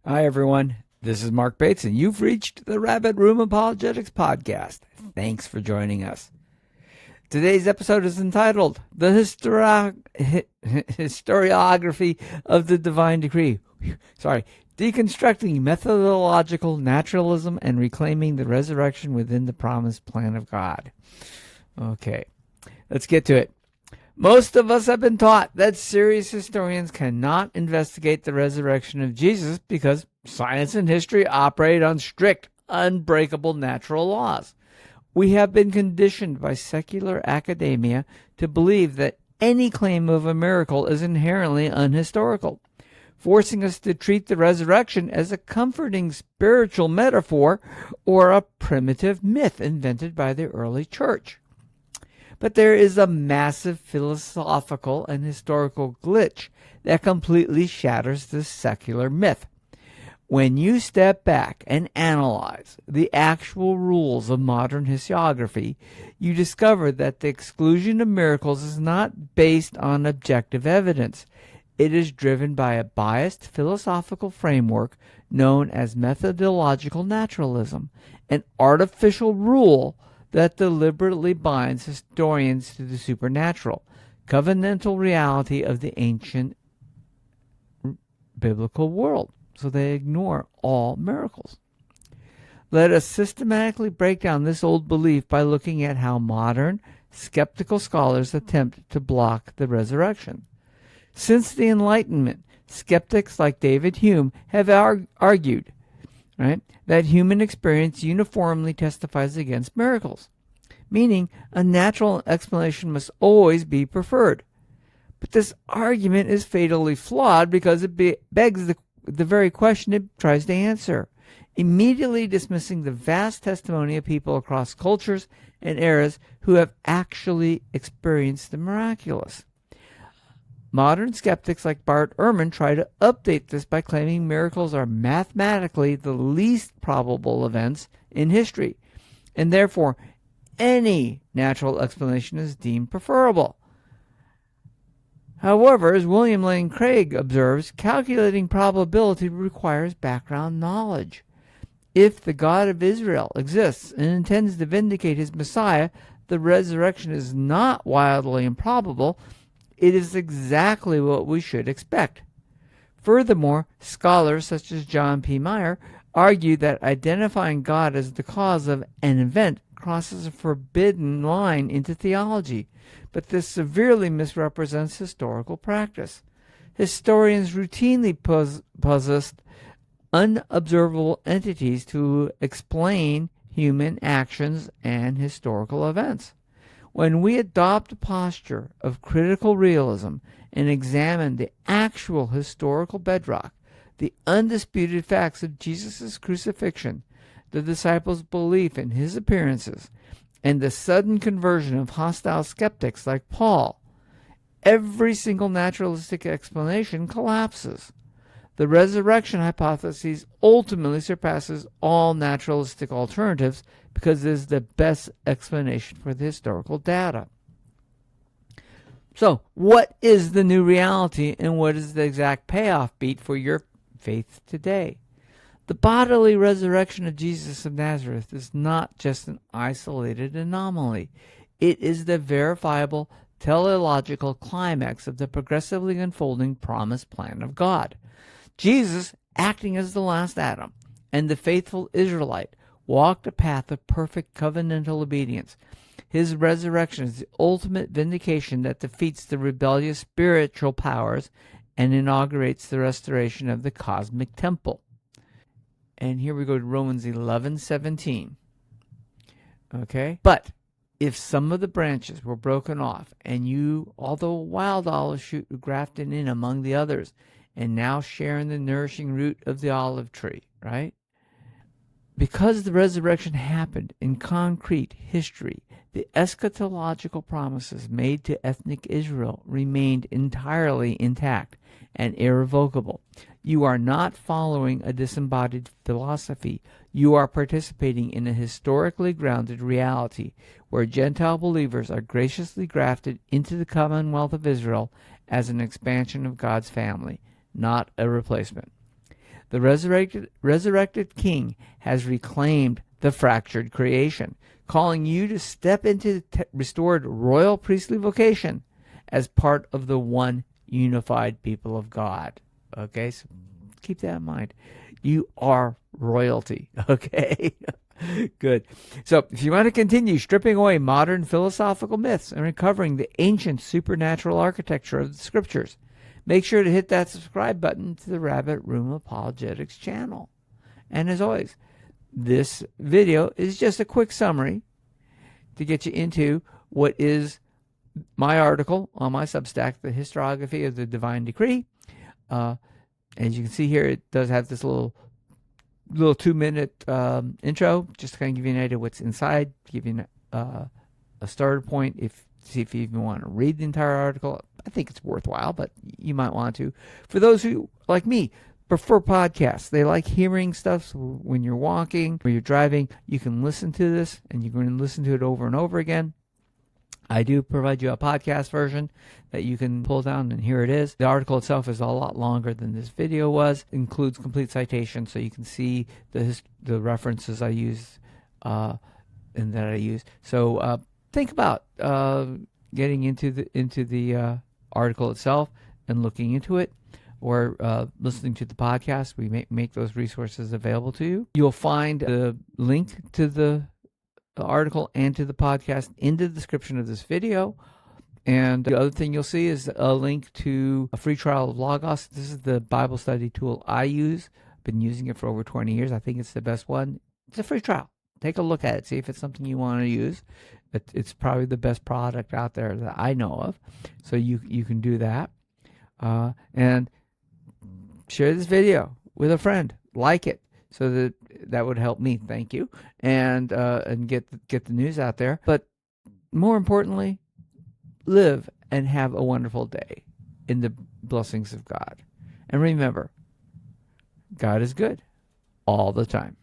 Hi, everyone. This is Mark Bates, and you've reached the Rabbit Room Apologetics podcast. Thanks for joining us. Today's episode is entitled The Historiography of the Divine Decree. Deconstructing Methodological Naturalism and Reclaiming the Resurrection Within the Promised Plan of God. Okay, let's get to it. Most of us have been taught that serious historians cannot investigate the resurrection of Jesus because science and history operate on strict, unbreakable natural laws. We have been conditioned by secular academia to believe that any claim of a miracle is inherently unhistorical, forcing us to treat the resurrection as a comforting spiritual metaphor or a primitive myth invented by the early church. But there is a massive philosophical and historical glitch that completely shatters this secular myth. When you step back and analyze the actual rules of modern historiography, you discover that the exclusion of miracles is not based on objective evidence. It is driven by a biased philosophical framework known as methodological naturalism, an artificial rule that deliberately binds historians to the supernatural, covenantal reality of the ancient biblical world. So they ignore all miracles. Let us systematically break down this old belief by looking at how modern, skeptical scholars attempt to block the resurrection. Since the Enlightenment, skeptics like David Hume have argued that human experience uniformly testifies against miracles, meaning a natural explanation must always be preferred. But this argument is fatally flawed because it begs the very question it tries to answer, immediately dismissing the vast testimony of people across cultures and eras who have actually experienced the miraculous. Modern skeptics like Ehrman try to update this by claiming miracles are mathematically the least probable events in history, and therefore any natural explanation is deemed preferable. However, as William Lane Craig observes, calculating probability requires background knowledge. If the God of Israel exists and intends to vindicate his Messiah, the resurrection is not wildly improbable. It is exactly what we should expect. Furthermore, scholars such as John P. Meyer argue that identifying God as the cause of an event crosses a forbidden line into theology, but this severely misrepresents historical practice. Historians routinely possess unobservable entities to explain human actions and historical events. When we adopt a posture of critical realism and examine the actual historical bedrock, the undisputed facts of Jesus' crucifixion, the disciples' belief in his appearances, and the sudden conversion of hostile skeptics like Paul, every single naturalistic explanation collapses. The resurrection hypothesis ultimately surpasses all naturalistic alternatives because it is the best explanation for the historical data. So, what is the new reality and what is the exact payoff beat for your faith today? The bodily resurrection of Jesus of Nazareth is not just an isolated anomaly. It is the verifiable teleological climax of the progressively unfolding promised plan of God. Jesus, acting as the last Adam, and the faithful Israelite, walked a path of perfect covenantal obedience. His resurrection is the ultimate vindication that defeats the rebellious spiritual powers and inaugurates the restoration of the cosmic temple. And here we go to Romans 11:17. Okay? But if some of the branches were broken off, and you, although a wild olive shoot, were grafted in among the others, and now share in the nourishing root of the olive tree, right? Because the resurrection happened in concrete history, the eschatological promises made to ethnic Israel remained entirely intact and irrevocable. You are not following a disembodied philosophy. You are participating in a historically grounded reality where Gentile believers are graciously grafted into the Commonwealth of Israel as an expansion of God's family, not a replacement. The resurrected King has reclaimed the fractured creation, calling you to step into the restored royal priestly vocation as part of the one unified people of God. Okay, so keep that in mind. You are royalty. Okay, good. So if you want to continue stripping away modern philosophical myths and recovering the ancient supernatural architecture of the scriptures, make sure to hit that subscribe button to the Rabbit Room Apologetics channel. And as always, this video is just a quick summary to get you into what is my article on my Substack, The Historiography of the Divine Decree. As you can see here, it does have this little 2-minute intro, just to kind of give you an idea of what's inside, to give you a starter point. See if you even want to read the entire article. I think it's worthwhile, but you might want to. For those who, like me, prefer podcasts, they like hearing stuff. So when you're walking or you're driving, you can listen to this, and you can listen to it over and over again. I do provide you a podcast version that you can pull down, and here it is. The article itself is a lot longer than this video was. It includes complete citations, so you can see the references I use and that I use. So think about getting into the article itself and looking into it, or listening to the podcast. We make those resources available to you. You'll find the link to the article and to the podcast in the description of this video. And the other thing you'll see is a link to a free trial of Logos. This is the Bible study tool I use. I've been using it for over 20 years. I think it's the best one. It's a free trial. Take a look at it. See if it's something you want to use. It's probably the best product out there that I know of. So you can do that. And share this video with a friend. Like it. So that would help me. Thank you. And get the news out there. But more importantly, live and have a wonderful day in the blessings of God. And remember, God is good all the time.